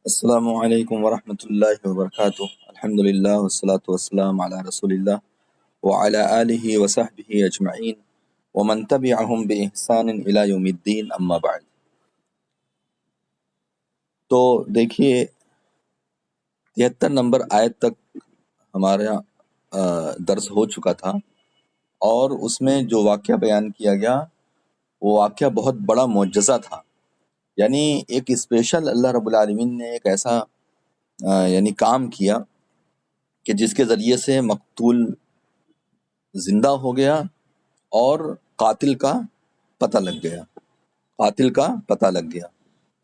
السلام علیکم ورحمۃ اللہ وبرکاتہ۔ الحمد للہ والصلاة والسلام علی رسول اللہ وعلی آلہ وصحبہ اجمعین ومن تبعہم بإحسان الی یوم الدین، اما بعد۔ تو دیکھیے 73 نمبر آیت تک ہمارا درس ہو چکا تھا، اور اس میں جو واقعہ بیان کیا گیا وہ واقعہ بہت بڑا معجزہ تھا۔ یعنی ایک اسپیشل اللہ رب العالمین نے ایک ایسا یعنی کام کیا کہ جس کے ذریعے سے مقتول زندہ ہو گیا اور قاتل کا پتہ لگ گیا۔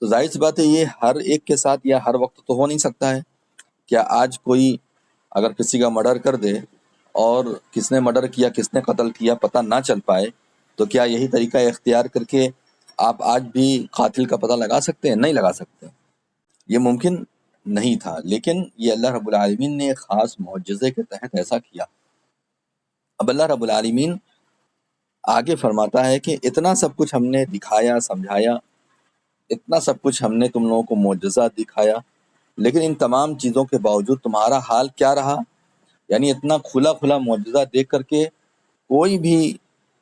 تو ظاہر سی بات ہے یہ ہر ایک کے ساتھ یا ہر وقت تو ہو نہیں سکتا ہے۔ کیا آج کوئی اگر کسی کا مرڈر کر دے اور کس نے مرڈر کیا کس نے قتل کیا پتہ نہ چل پائے، تو کیا یہی طریقہ اختیار کر کے آپ آج بھی قاتل کا پتہ لگا سکتے ہیں؟ نہیں لگا سکتے، یہ ممکن نہیں تھا۔ لیکن یہ اللہ رب العالمین نے ایک خاص معجزے کے تحت ایسا کیا۔ اب اللہ رب العالمین آگے فرماتا ہے کہ اتنا سب کچھ ہم نے دکھایا، سمجھایا، اتنا سب کچھ ہم نے تم لوگوں کو معجزہ دکھایا، لیکن ان تمام چیزوں کے باوجود تمہارا حال کیا رہا؟ یعنی اتنا کھلا معجزہ دیکھ کر کے کوئی بھی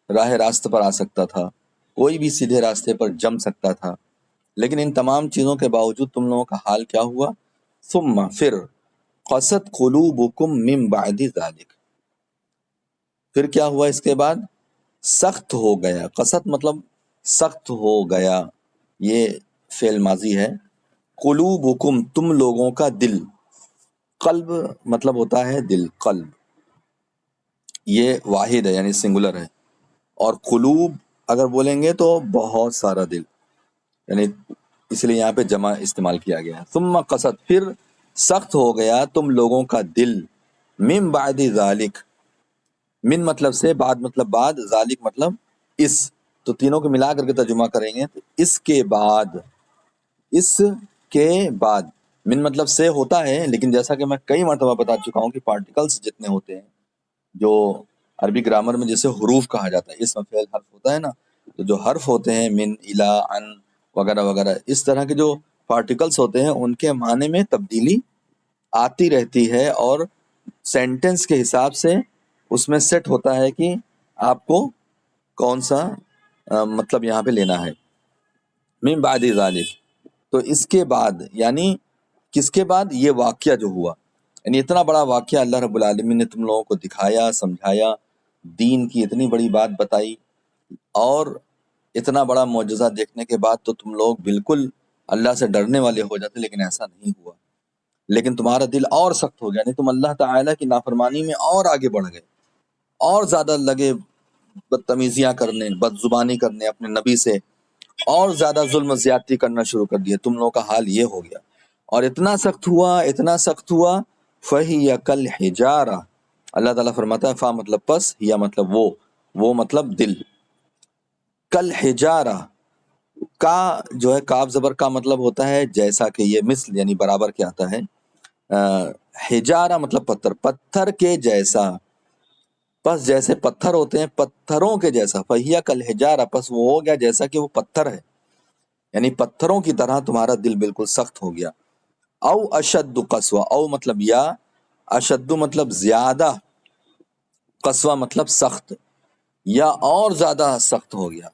راہ راست پر آ سکتا تھا، کوئی بھی سیدھے راستے پر جم سکتا تھا، لیکن ان تمام چیزوں کے باوجود تم لوگوں کا حال کیا ہوا؟ ثم پھر قست قلوبکم من بعد ذلک، پھر کیا ہوا اس کے بعد؟ سخت ہو گیا۔ قست مطلب سخت ہو گیا، یہ فعل ماضی ہے۔ قلوبکم تم لوگوں کا دل، قلب مطلب ہوتا ہے دل، قلب یہ واحد ہے یعنی سنگولر ہے، اور قلوب اگر بولیں گے تو بہت سارا دل، یعنی اس لیے یہاں پہ جمع استعمال کیا گیا ہے۔ ثم قست پھر سخت ہو گیا تم لوگوں کا دل، من بعد ذالک، من مطلب سے، بعد مطلب بعد، ذالک مطلب اس، تو تینوں کو ملا کر کے ترجمہ کریں گے تو اس کے بعد، اس کے بعد، من مطلب سے ہوتا ہے، لیکن جیسا کہ میں کئی مرتبہ بتا چکا ہوں کہ پارٹیکلز جتنے ہوتے ہیں جو عربی گرامر میں جیسے حروف کہا جاتا ہے، اسم فعل حرف ہوتا ہے نا، تو جو حرف ہوتے ہیں من، الا، عن وغیرہ وغیرہ، اس طرح کے جو پارٹیکلز ہوتے ہیں ان کے معنی میں تبدیلی آتی رہتی ہے، اور سینٹنس کے حساب سے اس میں سیٹ ہوتا ہے کہ آپ کو کون سا مطلب یہاں پہ لینا ہے۔ من بعد ذالک، تو اس کے بعد یعنی کس کے بعد؟ یہ واقعہ جو ہوا، یعنی اتنا بڑا واقعہ اللہ رب العالمین نے تم لوگوں کو دکھایا، سمجھایا، دین کی اتنی بڑی بات بتائی، اور اتنا بڑا معجزہ دیکھنے کے بعد تو تم لوگ بالکل اللہ سے ڈرنے والے ہو جاتے، لیکن ایسا نہیں ہوا، لیکن تمہارا دل اور سخت ہو گیا، یعنی تم اللہ تعالیٰ کی نافرمانی میں اور آگے بڑھ گئے، اور زیادہ لگے بدتمیزیاں کرنے، بد زبانی کرنے اپنے نبی سے، اور زیادہ ظلم و زیادتی کرنا شروع کر دیا۔ تم لوگوں کا حال یہ ہو گیا، اور اتنا سخت ہوا فَهِيَ كَالْحِجَارَةِ، اللہ تعالیٰ فرماتا ہے فا مطلب پس، یا مطلب وہ مطلب دل، کالحجارہ، کا جو ہے کاف زبر کا مطلب ہوتا ہے جیسا کہ، یہ مثل یعنی برابر کے آتا ہے، حجارہ مطلب پتھر کے جیسا، پس جیسے پتھر ہوتے ہیں پتھروں کے جیسا، فہیا کالحجارہ، پس وہ ہو گیا جیسا کہ وہ پتھر ہے، یعنی پتھروں کی طرح تمہارا دل بالکل سخت ہو گیا۔ او اشد قسوہ، او مطلب یا، اشد مطلب زیادہ، قسوہ مطلب سخت، یا اور زیادہ سخت ہو گیا،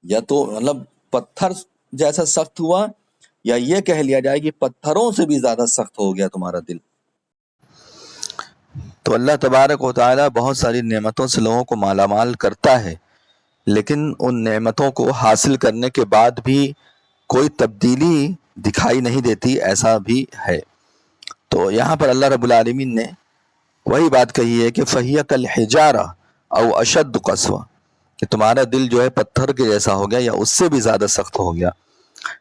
یا تو مطلب پتھر جیسا سخت ہوا، یا یہ کہہ لیا جائے کہ پتھروں سے بھی زیادہ سخت ہو گیا تمہارا دل۔ تو اللہ تبارک و تعالیٰ بہت ساری نعمتوں سے لوگوں کو مالا مال کرتا ہے، لیکن ان نعمتوں کو حاصل کرنے کے بعد بھی کوئی تبدیلی دکھائی نہیں دیتی، ایسا بھی ہے۔ تو یہاں پر اللہ رب العالمین نے وہی بات کہی ہے کہ فَهِيَ كَالْحِجَارَةِ او اشد قسوہ، کہ تمہارا دل جو ہے پتھر کے جیسا ہو گیا یا اس سے بھی زیادہ سخت ہو گیا۔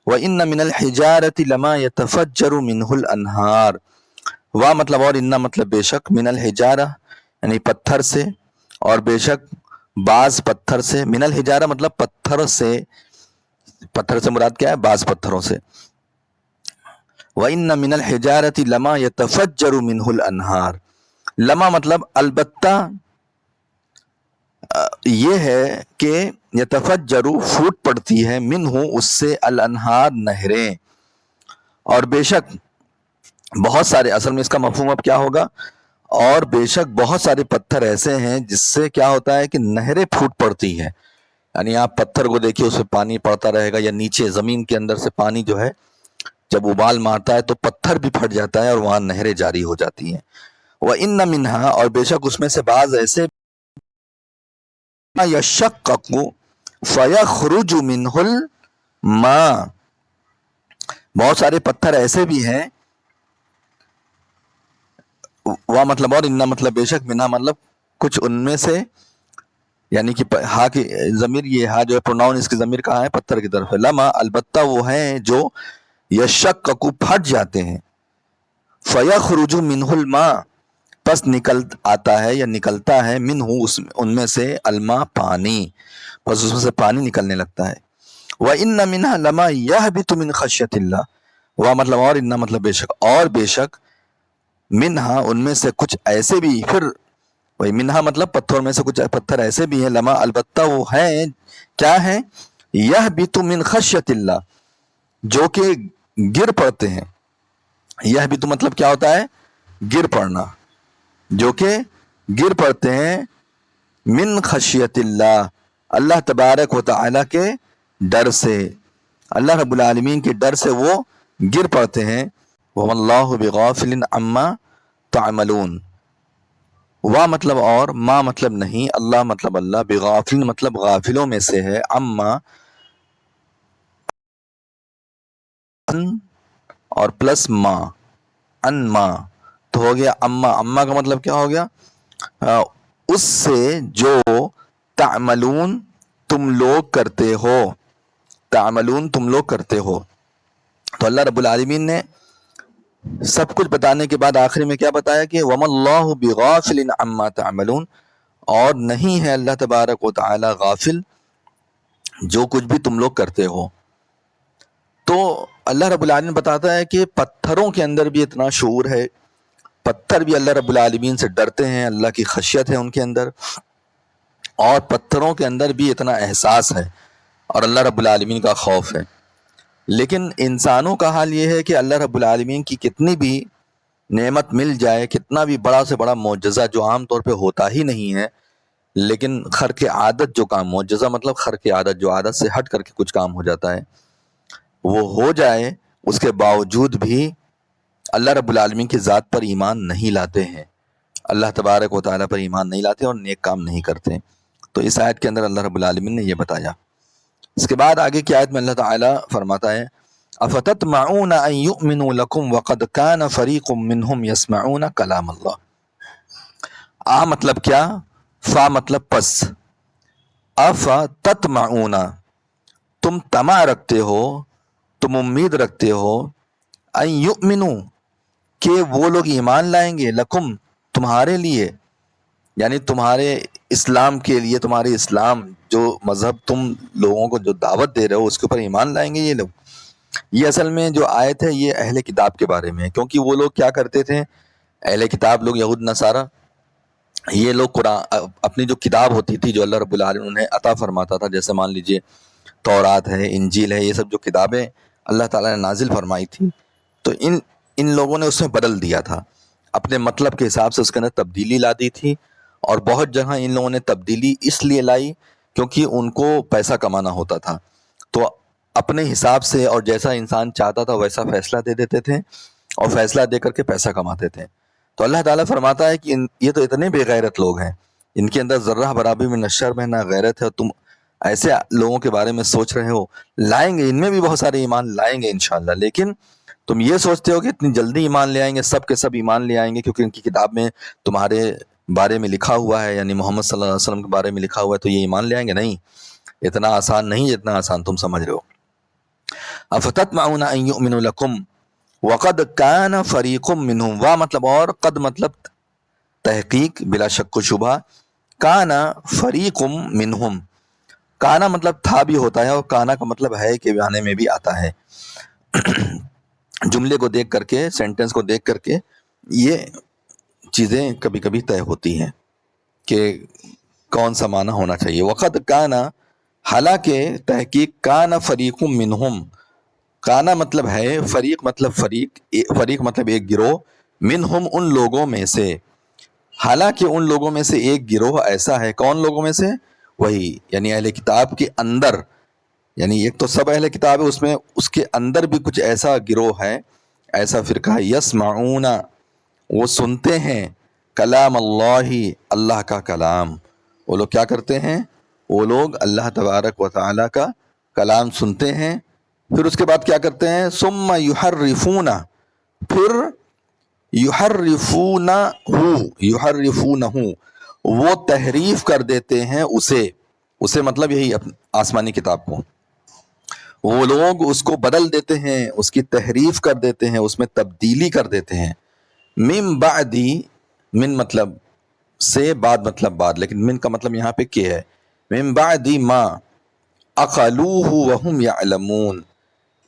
وَإِنَّ مِنَ الْحِجَارَةِ لَمَا يَتَفَجَّرُ مِنْهُ الْأَنْهَارُ، وا مطلب اور انّا مطلب بے شک، من الحجارہ یعنی پتھر سے، اور بے شک بعض پتھر سے، من الحجارہ مطلب پتھر سے، پتھر سے مراد کیا ہے؟ بعض پتھروں سے۔ وَإِنَّ مِنَ الْحِجَارَةِ لَمَا يَتَفَجَّرُ مِنْهُ الْأَنْهَارُ، لما مطلب البتہ یہ ہے کہ یتفجر پھوٹ پڑتی ہے، منہ اس سے، الانہار نہریں، اور بے شک بہت سارے، اصل میں اس کا مفہوم اب کیا ہوگا، اور بے شک بہت سارے پتھر ایسے ہیں جس سے کیا ہوتا ہے کہ نہریں پھوٹ پڑتی ہیں. یعنی آپ پتھر کو دیکھیے، اس سے پانی پڑتا رہے گا، یا نیچے زمین کے اندر سے پانی جو ہے جب ابال مارتا ہے تو پتھر بھی پھٹ جاتا ہے اور وہاں نہریں جاری ہو جاتی ہیں. وَإِنَّ مِنْهَا، اور بے شک اس میں سے بعض ایسے يَشَّقَّقُ فَيَخْرُجُ مِنْهُ الْمَاءُ، بہت سارے پتھر ایسے بھی ہیں. وا مطلب اور انّا مطلب بے شک، منہا مطلب کچھ ان میں سے، یعنی کہ ہا کی ضمیر، یہ ہا جو ہے پروناؤن، اس کی ضمیر کہاں ہے؟ پتھر کی طرف ہے. لما البتہ وہ ہیں جو یشقق پھٹ جاتے ہیں. فیخرج منہ الماء، پس نکل آتا ہے یا نکلتا ہے، منہ ان میں سے، الماء پانی، پس اس میں سے پانی نکلنے لگتا ہے. وَإِنَّ مِنْهَا لَمَا يَهْبِطُ مِنْ خَشْيَةِ اللَّهِ، وہ مطلب اور انّا مطلب بے شک، اور بے شک، منہا ان میں سے کچھ ایسے بھی، پھر وہی منہا مطلب پتھر میں سے کچھ پتھر ایسے بھی ہیں، لما البتہ وہ ہیں، کیا ہیں؟ یہبط من خشیۃ اللہ، جو کہ گر پڑتے ہیں. یہبط مطلب کیا ہوتا ہے؟ گر پڑنا، جو کہ گر پڑتے ہیں، من خشیت اللہ، اللہ تبارک و تعالی کے ڈر سے، اللہ رب العالمین کے ڈر سے وہ گر پڑتے ہیں. وَمَا اللَّهُ بِغَافِلٍ عَمَّا تَعْمَلُونَ، وا مطلب اور، ما مطلب نہیں، اللہ مطلب اللہ، بغافل مطلب غافلوں میں سے ہے، اما ان اور پلس ما، ان ما تو ہو گیا اما. اما کا مطلب کیا ہو گیا؟ اس سے جو تعملون تم لوگ کرتے ہو، تعملون تم لوگ کرتے ہو. تو اللہ رب العالمین نے سب کچھ بتانے کے بعد آخری میں کیا بتایا کہ وَمَا اللَّهُ بِغَافِلٍ عَمَّا تَعْمَلُونَ، اور نہیں ہے اللہ تبارک و تعالی غافل جو کچھ بھی تم لوگ کرتے ہو. تو اللہ رب العالمین بتاتا ہے کہ پتھروں کے اندر بھی اتنا شعور ہے، پتھر بھی اللہ رب العالمین سے ڈرتے ہیں، اللہ کی خشیت ہے ان کے اندر، اور پتھروں کے اندر بھی اتنا احساس ہے اور اللہ رب العالمین کا خوف ہے. لیکن انسانوں کا حال یہ ہے کہ اللہ رب العالمین کی کتنی بھی نعمت مل جائے، کتنا بھی بڑا سے بڑا معجزہ جو عام طور پہ ہوتا ہی نہیں ہے، لیکن خرق عادت جو کام، معجزہ مطلب خرق عادت، جو عادت سے ہٹ کر کے کچھ کام ہو جاتا ہے، وہ ہو جائے، اس کے باوجود بھی اللہ رب العالمین کی ذات پر ایمان نہیں لاتے ہیں، اللہ تبارک و تعالیٰ پر ایمان نہیں لاتے اور نیک کام نہیں کرتے. تو اس آیت کے اندر اللہ رب العالمین نے یہ بتایا. اس کے بعد آگے کی آیت میں اللہ تعالیٰ فرماتا ہے افتطمعون ان یؤمنوا لکم وقد کان فریق منہم یسمعون کلام اللہ. مطلب کیا؟ فا مطلب پس، افتطمعون تم طمع رکھتے ہو، تم امید رکھتے ہو، ان یؤمنوا کہ وہ لوگ ایمان لائیں گے، لکم تمہارے لیے، یعنی تمہارے اسلام کے لیے، تمہارے اسلام جو مذہب تم لوگوں کو جو دعوت دے رہے ہو اس کے اوپر ایمان لائیں گے یہ لوگ. یہ اصل میں جو آیت ہے یہ اہل کتاب کے بارے میں ہے، کیونکہ وہ لوگ کیا کرتے تھے، اہل کتاب لوگ، یہود نصارہ، یہ لوگ قرآن، اپنی جو کتاب ہوتی تھی جو اللہ رب العالمین انہیں عطا فرماتا تھا، جیسے مان لیجئے تورات ہے، انجیل ہے، یہ سب جو کتابیں اللہ تعالیٰ نے نازل فرمائی تھی، تو ان لوگوں نے اس میں بدل دیا تھا، اپنے مطلب کے حساب سے اس کے اندر تبدیلی لا دی تھی. اور بہت جگہ ان لوگوں نے تبدیلی اس لیے لائی کیونکہ ان کو پیسہ کمانا ہوتا تھا، تو اپنے حساب سے اور جیسا انسان چاہتا تھا ویسا فیصلہ دے دیتے تھے اور فیصلہ دے کر کے پیسہ کماتے تھے. تو اللہ تعالیٰ فرماتا ہے کہ یہ تو اتنے بے غیرت لوگ ہیں، ان کے اندر ذرہ برابر میں نہ شرم ہے نہ غیرت ہے، تم ایسے لوگوں کے بارے میں سوچ رہے ہو. لائیں گے، ان میں بھی بہت سارے ایمان لائیں گے انشاءاللہ، لیکن تم یہ سوچتے ہو کہ اتنی جلدی ایمان لے آئیں گے، سب کے سب ایمان لے آئیں گے کیونکہ ان کی کتاب میں تمہارے بارے میں لکھا ہوا ہے، یعنی محمد صلی اللہ علیہ وسلم کے بارے میں لکھا ہوا ہے، تو یہ ایمان لے آئیں گے. نہیں، اتنا آسان نہیں جتنا آسان تم سمجھ رہے ہو. افتطمعون ان یؤمنوا لکم وقد کان فریق منہم، وا مطلب اور، قد مطلب تحقیق بلا شک و شبہ، کانا فریق منہم، کانا مطلب تھا بھی ہوتا ہے اور کانا کا مطلب ہے کہ آنے میں بھی آتا ہے. جملے کو دیکھ کر کے، سینٹنس کو دیکھ کر کے یہ چیزیں کبھی کبھی طے ہوتی ہیں کہ کون سا معنی ہونا چاہیے. وقد کانا، حالانکہ تحقیق، کانا فریق منہم، کانا مطلب ہے، فریق مطلب فریق مطلب ایک گروہ، منہم ان لوگوں میں سے، حالانکہ ان لوگوں میں سے ایک گروہ ایسا ہے، کون لوگوں میں سے؟ وہی یعنی اہل کتاب کے اندر، یعنی ایک تو سب اہل کتاب ہے، اس میں اس کے اندر بھی کچھ ایسا گروہ ہے، ایسا فرقہ ہے، یسمعون، وہ سنتے ہیں، کلام اللہ، اللہ کا کلام، وہ لوگ کیا کرتے ہیں؟ وہ لوگ اللہ تبارک و تعالی کا کلام سنتے ہیں، پھر اس کے بعد کیا کرتے ہیں؟ ثم یحرفون، پھر یحرفونہ، وہ تحریف کر دیتے ہیں اسے مطلب یہی آسمانی کتاب کو، وہ لوگ اس کو بدل دیتے ہیں، اس کی تحریف کر دیتے ہیں، اس میں تبدیلی کر دیتے ہیں، من بعدی، من مطلب سے، بعد مطلب بعد، لیکن من کا مطلب یہاں پہ کیا ہے؟ من بعدی ما اقلوہ وہم یعلمون،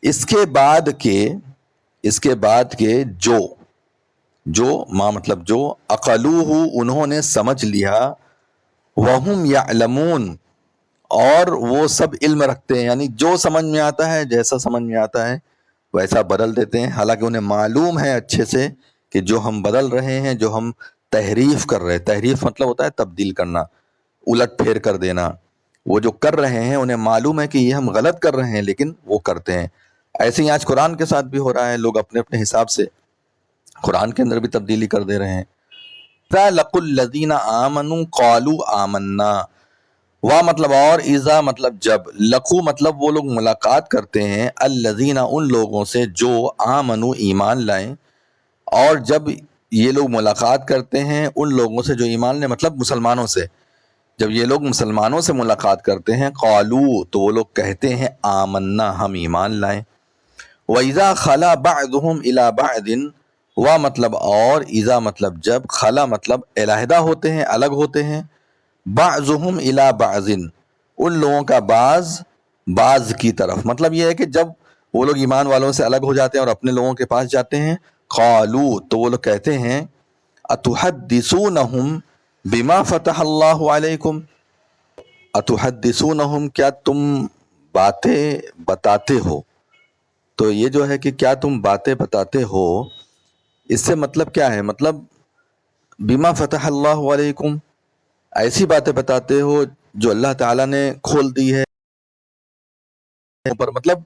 اس کے بعد کے جو ما مطلب جو، اقلوہ انہوں نے سمجھ لیا، وہم یعلمون اور وہ سب علم رکھتے ہیں، یعنی جو سمجھ میں آتا ہے، جیسا سمجھ میں آتا ہے ویسا بدل دیتے ہیں، حالانکہ انہیں معلوم ہے اچھے سے کہ جو ہم بدل رہے ہیں، جو ہم تحریف کر رہے ہیں، تحریف مطلب ہوتا ہے تبدیل کرنا، الٹ پھیر کر دینا، وہ جو کر رہے ہیں انہیں معلوم ہے کہ یہ ہم غلط کر رہے ہیں، لیکن وہ کرتے ہیں۔ ایسے ہی آج قرآن کے ساتھ بھی ہو رہا ہے، لوگ اپنے اپنے حساب سے قرآن کے اندر بھی تبدیلی کر دے رہے ہیں۔ لَقُوا الَّذِينَ آمَنُوا قَالُوا آمَنَّا، وا مطلب اور، اذا مطلب جب، لقو مطلب وہ لوگ ملاقات کرتے ہیں، الذین ان لوگوں سے جو آمنوا ایمان لائیں، اور جب یہ لوگ ملاقات کرتے ہیں ان لوگوں سے جو ایمان لائیں، مطلب مسلمانوں سے، جب یہ لوگ مسلمانوں سے ملاقات کرتے ہیں، قالو تو وہ لوگ کہتے ہیں آمنا، ہم ایمان لائیں، وَإِذَا خَلَا بَعْضُهُمْ إِلَى بَعْضٍ، وا مطلب اور، اذا مطلب جب، خلا مطلب علیحدہ ہوتے ہیں، الگ ہوتے ہیں، بعضهم الى بعض، ان لوگوں کا بعض کی طرف، مطلب یہ ہے کہ جب وہ لوگ ایمان والوں سے الگ ہو جاتے ہیں اور اپنے لوگوں کے پاس جاتے ہیں، قالو تو وہ لوگ کہتے ہیں، اتحدثونہم بما فتح اللہ علیکم، اتحدثونہم کیا تم باتیں بتاتے ہو، تو یہ جو ہے کہ کیا تم باتیں بتاتے ہو، اس سے مطلب کیا ہے؟ مطلب بما فتح اللہ علیکم، ایسی باتیں بتاتے ہو جو اللہ تعالیٰ نے کھول دی ہے پر، مطلب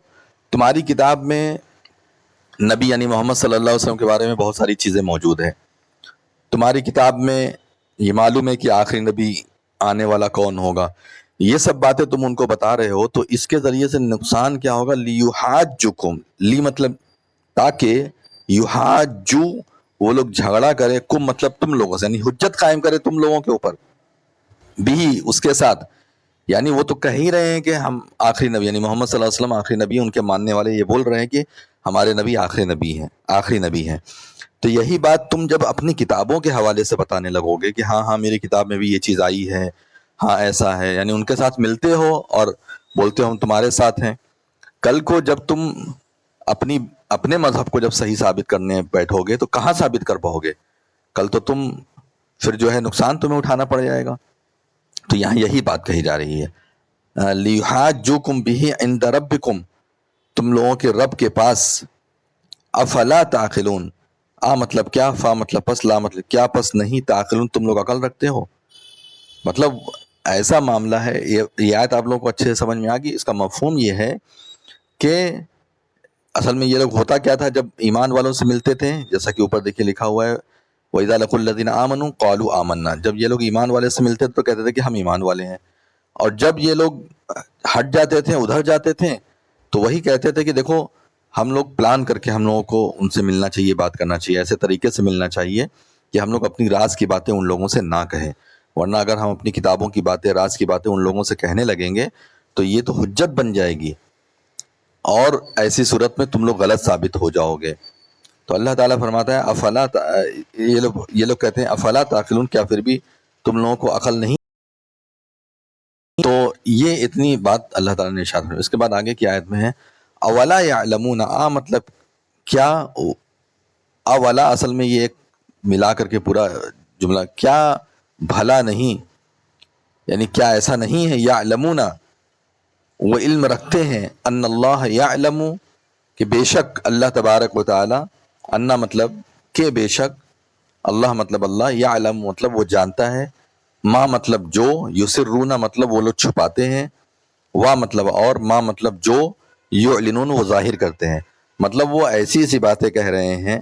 تمہاری کتاب میں نبی یعنی محمد صلی اللہ علیہ وسلم کے بارے میں بہت ساری چیزیں موجود ہیں، تمہاری کتاب میں یہ معلوم ہے کہ آخری نبی آنے والا کون ہوگا، یہ سب باتیں تم ان کو بتا رہے ہو، تو اس کے ذریعے سے نقصان کیا ہوگا؟ لیحاجکم، لی مطلب تاکہ، یحاجو وہ لوگ جھگڑا کرے، کم مطلب تم لوگوں سے، یعنی حجت قائم کرے تم لوگوں کے اوپر، بھی اس کے ساتھ، یعنی وہ تو کہہ ہی رہے ہیں کہ ہم آخری نبی یعنی محمد صلی اللہ علیہ وسلم آخری نبی، ان کے ماننے والے یہ بول رہے ہیں کہ ہمارے نبی آخری نبی ہیں، تو یہی بات تم جب اپنی کتابوں کے حوالے سے بتانے لگو گے کہ ہاں ہاں میری کتاب میں بھی یہ چیز آئی ہے، ہاں ایسا ہے، یعنی ان کے ساتھ ملتے ہو اور بولتے ہو ہم تمہارے ساتھ ہیں، کل کو جب تم اپنے مذہب کو جب صحیح ثابت کرنے بیٹھو گے تو کہاں ثابت کر پاؤ گے؟ کل تو تم پھر جو ہے نقصان تمہیں اٹھانا پڑ جائے گا، تو یہاں یہی بات کہی جا رہی ہے، لیحاجوکم بہ عند ربکم، تم لوگوں کے رب کے پاس، افلا تعقلون، مطلب کیا، فا مطلب پس، لا مطلب کیا، پس نہیں، تعقلون تم لوگ عقل رکھتے ہو، مطلب ایسا معاملہ ہے، یہ آیت آپ لوگوں کو اچھے سے سمجھ میں آ گئی، اس کا مفہوم یہ ہے کہ اصل میں یہ لوگ ہوتا کیا تھا جب ایمان والوں سے ملتے تھے، جیسا کہ اوپر دیکھیے لکھا ہوا ہے، وَإِذَا لَقُوا الَّذِينَ آمَنُوا قَالُوا آمَنَّا، جب یہ لوگ ایمان والے سے ملتے تھے تو کہتے تھے کہ ہم ایمان والے ہیں، اور جب یہ لوگ ہٹ جاتے تھے، ادھر جاتے تھے، تو وہی کہتے تھے کہ دیکھو ہم لوگ پلان کر کے ہم لوگوں کو ان سے ملنا چاہیے، بات کرنا چاہیے، ایسے طریقے سے ملنا چاہیے کہ ہم لوگ اپنی راز کی باتیں ان لوگوں سے نہ کہیں، ورنہ اگر ہم اپنی کتابوں کی باتیں، راز کی باتیں ان لوگوں سے کہنے لگیں گے تو یہ تو حجت بن جائے گی، اور ایسی صورت میں تم لوگ غلط ثابت ہو جاؤ گے، تو اللہ تعالیٰ فرماتا ہے یہ لوگ کہتے ہیں افلا تعقلون، کیا پھر بھی تم لوگوں کو عقل نہیں؟ تو یہ اتنی بات اللہ تعالیٰ نے ارشاد فرمائی۔ اس کے بعد آگے کی آیت میں ہے اولا یعلمون، مطلب کیا، اولا اصل میں یہ ایک ملا کر کے پورا جملہ، کیا بھلا نہیں، یعنی کیا ایسا نہیں ہے، یعلمون وہ علم رکھتے ہیں، ان اللہ یعلم کہ بے شک اللہ تبارک و تعالی، انا مطلب کہ بے شک، اللہ مطلب اللہ، یعلم مطلب وہ جانتا ہے، ما مطلب جو، یسرون مطلب وہ لوگ چھپاتے ہیں، وا مطلب اور، ما مطلب جو، یعلنون وہ ظاہر کرتے ہیں، مطلب وہ ایسی ایسی باتیں کہہ رہے ہیں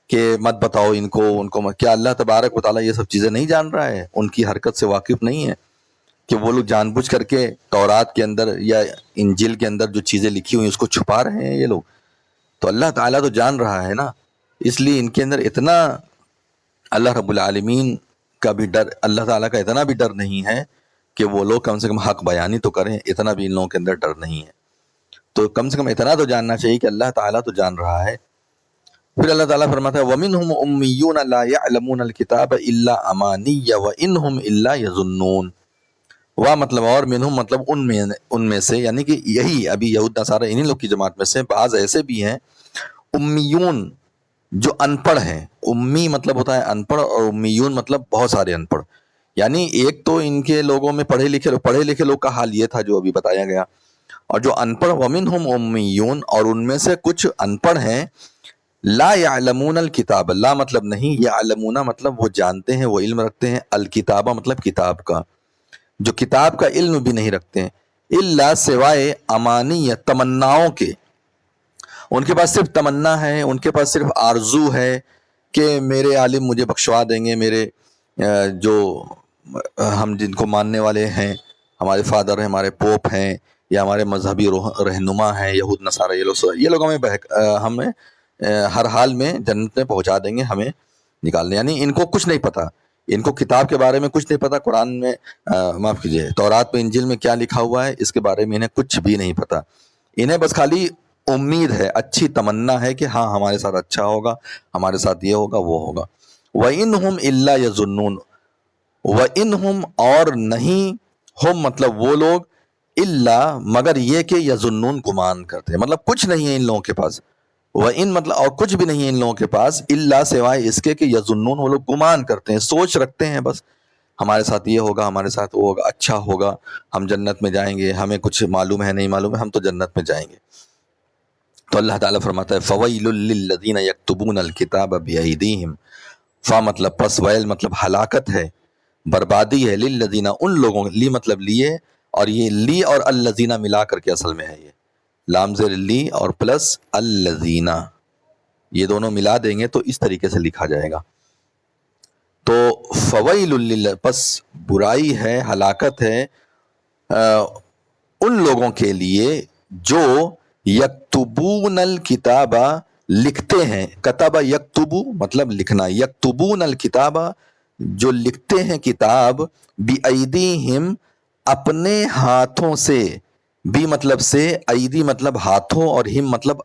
کہ مت بتاؤ ان کو کیا اللہ تبارک و تعالیٰ یہ سب چیزیں نہیں جان رہا ہے، ان کی حرکت سے واقف نہیں ہے کہ وہ لوگ جان بوجھ کر کے تورات کے اندر یا انجیل کے اندر جو چیزیں لکھی ہوئی اس کو چھپا رہے ہیں یہ لوگ؟ تو اللہ تعالیٰ تو جان رہا ہے نا، اس لیے ان کے اندر اتنا اللہ رب العالمین کا بھی ڈر، اللہ تعالیٰ کا اتنا بھی ڈر نہیں ہے کہ وہ لوگ کم سے کم حق بیانی تو کریں، اتنا بھی ان لوگوں کے اندر ڈر نہیں ہے۔ تو کم سے کم اتنا تو جاننا چاہیے کہ اللہ تعالیٰ تو جان رہا ہے۔ پھر اللہ تعالیٰ فرماتا ہے وَمِنْهُمْ أُمِّيُّونَ لَا يَعْلَمُونَ الْكِتَابَ إِلَّا أَمَانِيَّ وَإِنْهُمْ إِلَّا يَظُنُّونَ، وا مطلب اور، منہم مطلب ان میں سے، یعنی کہ یہی ابھی یہود نصارہ انہی لوگ کی جماعت میں سے بعض ایسے بھی ہیں امیون جو ان پڑھ ہیں۔ امی مطلب ہوتا ہے ان پڑھ، اور امیون مطلب بہت سارے ان پڑھ، یعنی ایک تو ان کے لوگوں میں پڑھے لکھے لوگ کا حال یہ تھا جو ابھی بتایا گیا، اور جو ان پڑھ ومنہم امیون، اور ان میں سے کچھ ان پڑھ ہیں، لا یعلمون الکتاب، لا مطلب نہیں، یعلمون مطلب وہ جانتے ہیں، وہ علم رکھتے ہیں، الکتابہ مطلب کتاب کا، جو کتاب کا علم بھی نہیں رکھتے ہیں، الا سوائے امانی تمناؤں کے، ان کے پاس صرف تمنا ہے، ان کے پاس صرف آرزو ہے کہ میرے عالم مجھے بخشوا دیں گے، میرے جو ہم جن کو ماننے والے ہیں، ہمارے فادر ہیں، ہمارے پوپ ہیں، یا ہمارے مذہبی رہنما ہیں یہود نصارہ، یہ لوگ ہمیں ہر حال میں جنت میں پہنچا دیں گے، ہمیں نکال دیں، یعنی ان کو کچھ نہیں پتا، ان کو کتاب کے بارے میں کچھ نہیں پتا، قرآن میں معاف کیجیے تورات میں انجیل میں کیا لکھا ہوا ہے اس کے بارے میں انہیں کچھ بھی نہیں پتا، انہیں بس خالی امید ہے، اچھی تمنا ہے کہ ہاں ہمارے ساتھ اچھا ہوگا، ہمارے ساتھ یہ ہوگا وہ ہوگا۔ وَإِنْهُمْ إِلَّا يَظُنُّونَ، وَإِنْهُمْ اور نہیں، ہم مطلب وہ لوگ، الا مگر یہ کہ یظنون گمان کرتے ہیں، مطلب کچھ نہیں ہے ان لوگوں کے پاس، وَإِن مطلب اور کچھ بھی نہیں ہے ان لوگوں کے پاس، الا سوائے اس کے کہ یظنون وہ لوگ گمان کرتے ہیں، سوچ رکھتے ہیں، بس ہمارے ساتھ یہ ہوگا، ہمارے ساتھ وہ ہوگا، اچھا ہوگا، ہم جنت میں جائیں گے، ہمیں کچھ معلوم ہے نہیں معلوم ہے، ہم تو جنت میں جائیں گے۔ تو اللہ تعالیٰ فرماتا ہے فَوَيْلٌ لِّلَّذِينَ يَكْتُبُونَ الْكِتَابَ بِأَيْدِيهِمْ، فا مطلب پس، ویل مطلب ہلاکت ہے، بربادی ہے، للذین ان لوگوں، لی مطلب لیے، اور یہ لی اور الذین ملا کر کے اصل میں ہے، یہ لام زیر لی اور پلس الذین، یہ دونوں ملا دیں گے تو اس طریقے سے لکھا جائے گا۔ تو فویل پس برائی ہے، ہلاکت ہے ان لوگوں کے لیے جو یکتبون الکتاب لکھتے ہیں، کتب یکتبو مطلب لکھنا، یکتبون الکتاب جو لکھتے ہیں کتاب، بِأَيْدِيهِمْ اپنے ہاتھوں سے، بی مطلب سے، ایدی مطلب ہاتھوں، اور ہم مطلب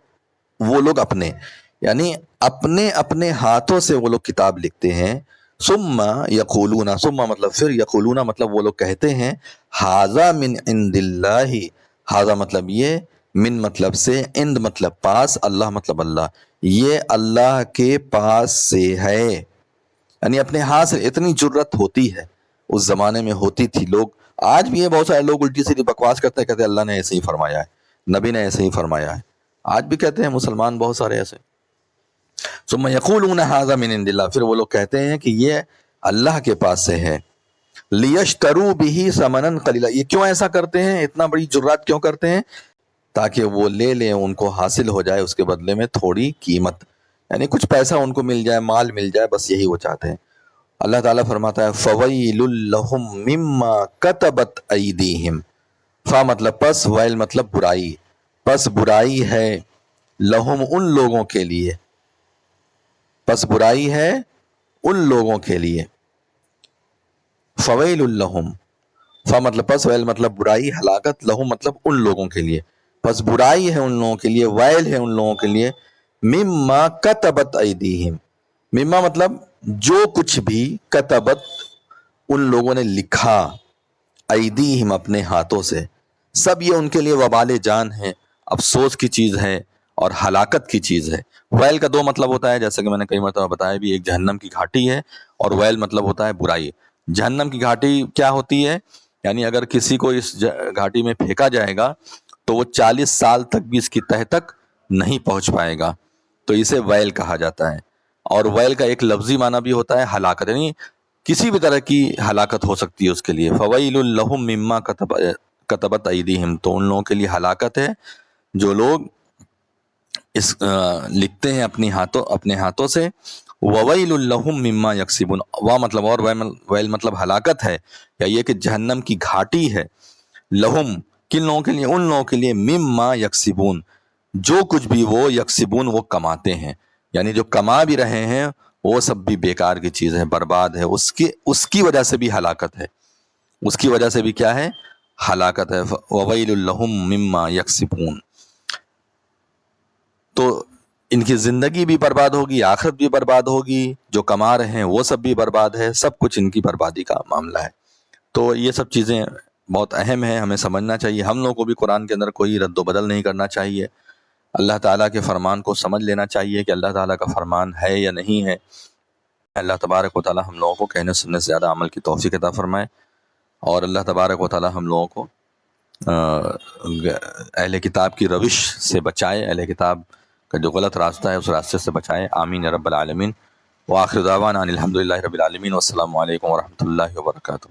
وہ لوگ اپنے، یعنی اپنے ہاتھوں سے وہ لوگ کتاب لکھتے ہیں، ثم یقولون، ثم مطلب پھر، یقولون مطلب وہ لوگ کہتے ہیں، ھذا من عند اللہ، ھذا مطلب یہ، من مطلب سے، عند مطلب پاس، اللہ مطلب اللہ، یہ اللہ کے پاس سے ہے، یعنی اپنے ہاتھ سے، اتنی جرت ہوتی ہے اس زمانے میں ہوتی تھی، لوگ آج بھی یہ بہت سارے لوگ الٹی سیدھی بکواس کرتے ہیں، کہتے ہیں اللہ نے ایسے ہی فرمایا ہے، نبی نے ایسے ہی فرمایا ہے، آج بھی کہتے ہیں مسلمان بہت سارے ایسے۔ ثم یقولون ھذا من عند اللہ، پھر وہ لوگ کہتے ہیں کہ یہ اللہ کے پاس سے ہے، لیشتروا بہ ثمنا قلیلا، یہ کیوں ایسا کرتے ہیں، اتنا بڑی جرات کیوں کرتے ہیں؟ تاکہ وہ لے لیں، ان کو حاصل ہو جائے اس کے بدلے میں تھوڑی قیمت، یعنی کچھ پیسہ ان کو مل جائے، مال مل جائے، بس یہی وہ چاہتے ہیں۔ اللہ تعالیٰ فرماتا ہے فَوَيْلٌ لَّهُم مِّمَّا كَتَبَتْ أَيْدِيهِمْ، فا مطلب پس، ویل مطلب برائی، پس برائی ہے، لہم ان لوگوں کے لیے، پس برائی ہے ان لوگوں کے لیے، فویل لہم، فا مطلب پس، ویل مطلب برائی، ہلاکت، لہم مطلب ان لوگوں کے لیے، پس برائی ہے ان لوگوں کے لیے، ویل ہے ان لوگوں کے لیے، مما کتبت ایدیہم، مما مطلب جو کچھ بھی، کتبت ان لوگوں نے لکھا، ایدیہم اپنے ہاتھوں سے، سب یہ ان کے لیے وبال جان ہے، افسوس کی چیز ہے، اور ہلاکت کی چیز ہے۔ ویل کا دو مطلب ہوتا ہے، جیسے کہ میں نے کئی مرتبہ بتایا بھی، ایک جہنم کی گھاٹی ہے، اور ویل مطلب ہوتا ہے برائی۔ جہنم کی گھاٹی کیا ہوتی ہے؟ یعنی اگر کسی کو اس گھاٹی میں پھینکا جائے گا تو وہ 40 سال تک بھی اس کی تہ تک نہیں پہنچ پائے گا، تو اسے ویل کہا جاتا ہے۔ اور ویل کا ایک لفظی معنی بھی ہوتا ہے ہلاکت، یعنی کسی بھی طرح کی ہلاکت ہو سکتی ہے اس کے لیے۔ فویل لہم مما کتبت ایدیہم، تو ان لوگوں کے لیے ہلاکت ہے جو لوگ اس لکھتے ہیں اپنے ہاتھوں سے۔ وویل لہم مما یکسبون، مطلب اور ویل مطلب ہلاکت ہے، یا یہ کہ جہنم کی گھاٹی ہے، لہم کن لوگوں کے لیے؟ ان لوگوں کے لیے، مما یکسبون جو کچھ بھی وہ یکسبون وہ کماتے ہیں، یعنی جو کما بھی رہے ہیں وہ سب بھی بیکار کی چیز ہے، برباد ہے، اس کی وجہ سے بھی ہلاکت ہے، اس کی وجہ سے بھی کیا ہے؟ ہلاکت ہے۔ وویل لہم مما یکسبون، تو ان کی زندگی بھی برباد ہوگی، آخرت بھی برباد ہوگی، جو کما رہے ہیں وہ سب بھی برباد ہے، سب کچھ ان کی بربادی کا معاملہ ہے۔ تو یہ سب چیزیں بہت اہم ہیں، ہمیں سمجھنا چاہیے، ہم لوگوں کو بھی قرآن کے اندر کوئی رد و بدل نہیں کرنا چاہیے، اللہ تعالیٰ کے فرمان کو سمجھ لینا چاہیے کہ اللہ تعالیٰ کا فرمان ہے یا نہیں ہے۔ اللہ تبارک و تعالیٰ ہم لوگوں کو کہنے سننے سے زیادہ عمل کی توفیق عطا فرمائے، اور اللہ تبارک و تعالیٰ ہم لوگوں کو اہل کتاب کی روش سے بچائے، اہل کتاب کا جو غلط راستہ ہے اس راستے سے بچائے، آمین یا رب العالمین۔ وآخر دعوانا ان الحمدللہ رب العالمین، والسلام علیکم ورحمۃ اللہ وبرکاتہ۔